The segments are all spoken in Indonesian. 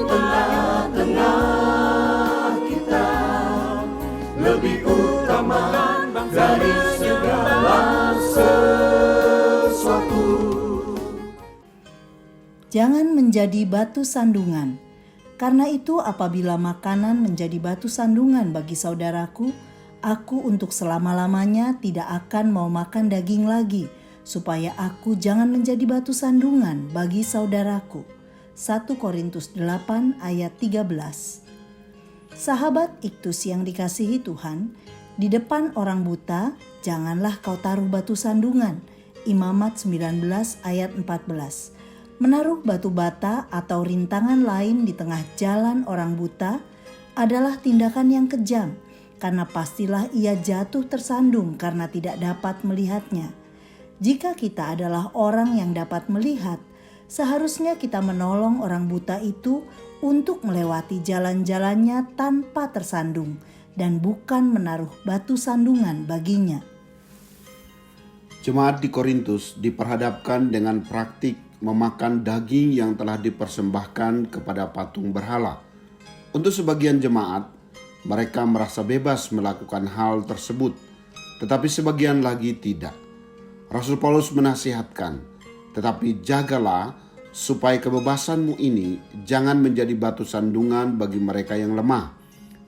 tengah-tengah kita lebih utama dari segala sesuatu. Jangan menjadi batu sandungan. Karena itu apabila makanan menjadi batu sandungan bagi saudaraku, aku untuk selama-lamanya tidak akan mau makan daging lagi, supaya aku jangan menjadi batu sandungan bagi saudaraku. 1 Korintus 8 ayat 13. Sahabat Iktus yang dikasihi Tuhan, di depan orang buta janganlah kau taruh batu sandungan. Imamat 19 ayat 14. Menaruh batu bata atau rintangan lain di tengah jalan orang buta adalah tindakan yang kejam, karena pastilah ia jatuh tersandung karena tidak dapat melihatnya. Jika kita adalah orang yang dapat melihat, seharusnya kita menolong orang buta itu untuk melewati jalan-jalannya tanpa tersandung dan bukan menaruh batu sandungan baginya. Jemaat di Korintus diperhadapkan dengan praktik memakan daging yang telah dipersembahkan kepada patung berhala. Untuk sebagian jemaat, mereka merasa bebas melakukan hal tersebut, tetapi sebagian lagi tidak. Rasul Paulus menasihatkan, tetapi jagalah supaya kebebasanmu ini jangan menjadi batu sandungan bagi mereka yang lemah.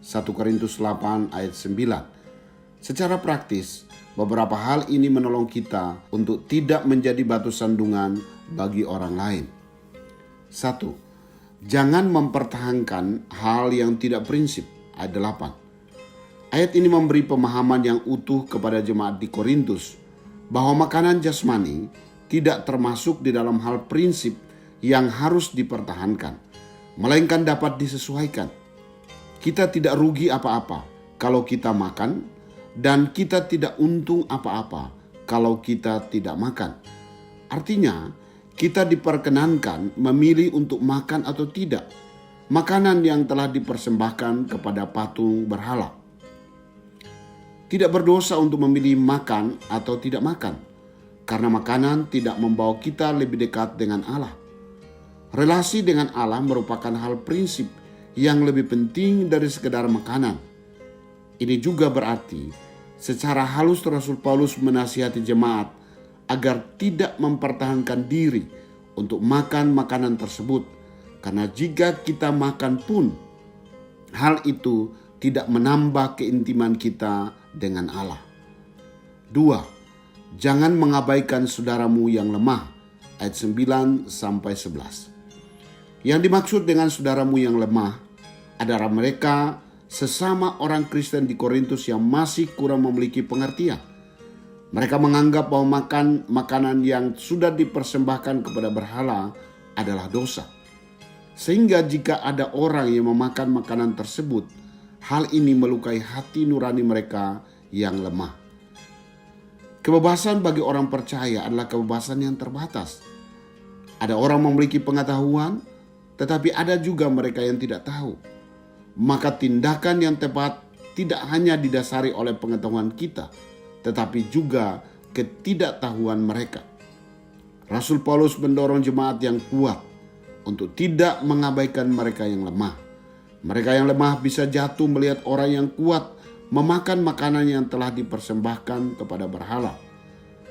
1 Korintus 8 ayat 9. Secara praktis, beberapa hal ini menolong kita untuk tidak menjadi batu sandungan bagi orang lain. 1. Jangan mempertahankan hal yang tidak prinsip. Ayat 8. Ayat ini memberi pemahaman yang utuh kepada jemaat di Korintus bahwa makanan jasmani tidak termasuk di dalam hal prinsip yang harus dipertahankan, melainkan dapat disesuaikan. Kita tidak rugi apa-apa kalau kita makan, dan kita tidak untung apa-apa kalau kita tidak makan. Artinya, kita diperkenankan memilih untuk makan atau tidak makanan yang telah dipersembahkan kepada patung berhala. Tidak berdosa untuk memilih makan atau tidak makan, karena makanan tidak membawa kita lebih dekat dengan Allah. Relasi dengan Allah merupakan hal prinsip yang lebih penting dari sekedar makanan. Ini juga berarti secara halus Rasul Paulus menasihati jemaat agar tidak mempertahankan diri untuk makan makanan tersebut, karena jika kita makan pun, hal itu tidak menambah keintiman kita dengan Allah. 2. Jangan mengabaikan saudaramu yang lemah. Ayat 9-11. Yang dimaksud dengan saudaramu yang lemah adalah mereka sesama orang Kristen di Korintus yang masih kurang memiliki pengertian. Mereka menganggap bahwa makan makanan yang sudah dipersembahkan kepada berhala adalah dosa. Sehingga jika ada orang yang memakan makanan tersebut, hal ini melukai hati nurani mereka yang lemah. Kebebasan bagi orang percaya adalah kebebasan yang terbatas. Ada orang memiliki pengetahuan, tetapi ada juga mereka yang tidak tahu. Maka tindakan yang tepat tidak hanya didasari oleh pengetahuan kita, tetapi juga ketidaktahuan mereka. Rasul Paulus mendorong jemaat yang kuat untuk tidak mengabaikan mereka yang lemah. Mereka yang lemah bisa jatuh melihat orang yang kuat memakan makanan yang telah dipersembahkan kepada berhala.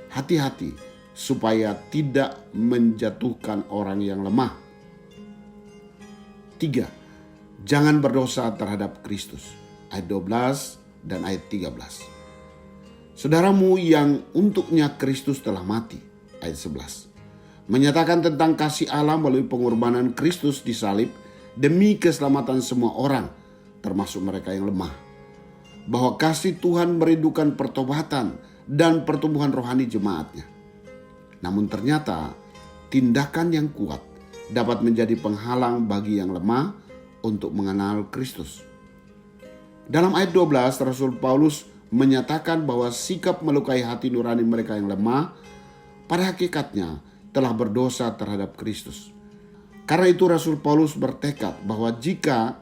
Hati-hati supaya tidak menjatuhkan orang yang lemah. 3. Jangan berdosa terhadap Kristus. Ayat 12 dan ayat 13. Saudaramu yang untuknya Kristus telah mati. Ayat 11. Menyatakan tentang kasih Allah melalui pengorbanan Kristus di salib demi keselamatan semua orang, termasuk mereka yang lemah. Bahwa kasih Tuhan merindukan pertobatan dan pertumbuhan rohani jemaatnya. Namun ternyata tindakan yang kuat dapat menjadi penghalang bagi yang lemah untuk mengenal Kristus. Dalam ayat 12 Rasul Paulus menyatakan bahwa sikap melukai hati nurani mereka yang lemah pada hakikatnya telah berdosa terhadap Kristus. Karena itu Rasul Paulus bertekad bahwa jika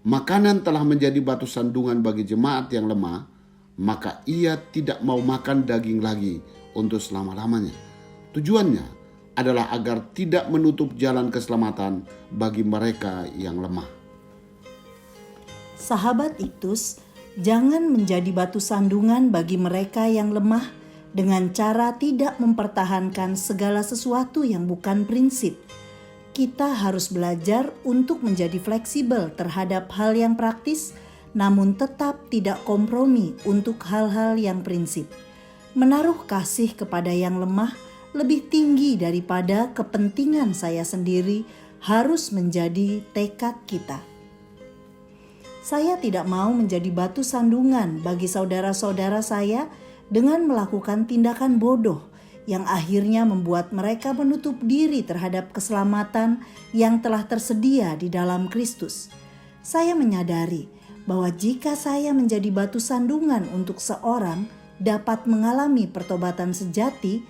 makanan telah menjadi batu sandungan bagi jemaat yang lemah, maka ia tidak mau makan daging lagi untuk selama-lamanya. Tujuannya adalah agar tidak menutup jalan keselamatan bagi mereka yang lemah. Sahabat Iktus, jangan menjadi batu sandungan bagi mereka yang lemah dengan cara tidak mempertahankan segala sesuatu yang bukan prinsip. Kita harus belajar untuk menjadi fleksibel terhadap hal yang praktis, namun tetap tidak kompromi untuk hal-hal yang prinsip. Menaruh kasih kepada yang lemah lebih tinggi daripada kepentingan saya sendiri harus menjadi tekad kita. Saya tidak mau menjadi batu sandungan bagi saudara-saudara saya dengan melakukan tindakan bodoh yang akhirnya membuat mereka menutup diri terhadap keselamatan yang telah tersedia di dalam Kristus. Saya menyadari bahwa jika saya menjadi batu sandungan untuk seorang dapat mengalami pertobatan sejati,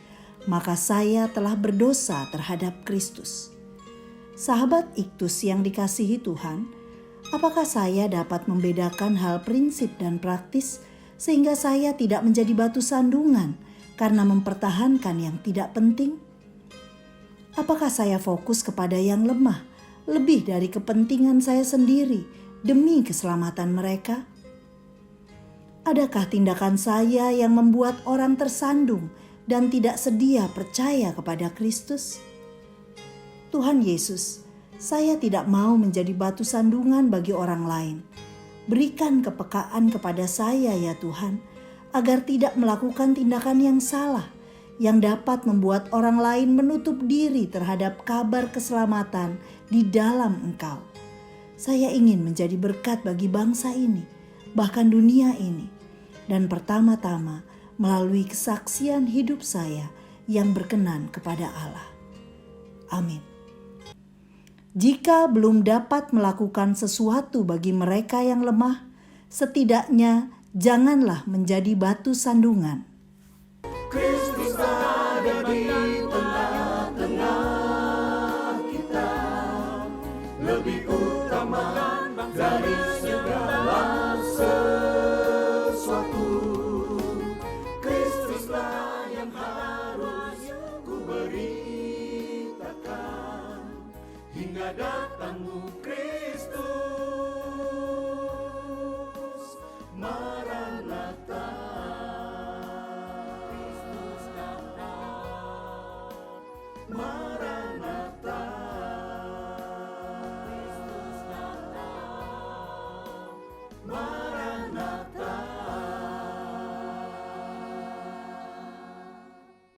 maka saya telah berdosa terhadap Kristus. Sahabat Iktus yang dikasihi Tuhan, apakah saya dapat membedakan hal prinsip dan praktis sehingga saya tidak menjadi batu sandungan karena mempertahankan yang tidak penting? Apakah saya fokus kepada yang lemah lebih dari kepentingan saya sendiri demi keselamatan mereka? Adakah tindakan saya yang membuat orang tersandung dan tidak sedia percaya kepada Kristus? Tuhan Yesus, saya tidak mau menjadi batu sandungan bagi orang lain. Berikan kepekaan kepada saya ya Tuhan, agar tidak melakukan tindakan yang salah, yang dapat membuat orang lain menutup diri terhadap kabar keselamatan di dalam Engkau. Saya ingin menjadi berkat bagi bangsa ini, bahkan dunia ini, dan pertama-tama melalui kesaksian hidup saya yang berkenan kepada Allah. Amin. Jika belum dapat melakukan sesuatu bagi mereka yang lemah, setidaknya janganlah menjadi batu sandungan. Kristus ada di tengah-tengah kita, lebih utama dari segala sesuatu. Kristuslah yang harus ku beritakan hingga datangmu Kristus. Maranatha, Kristus datang.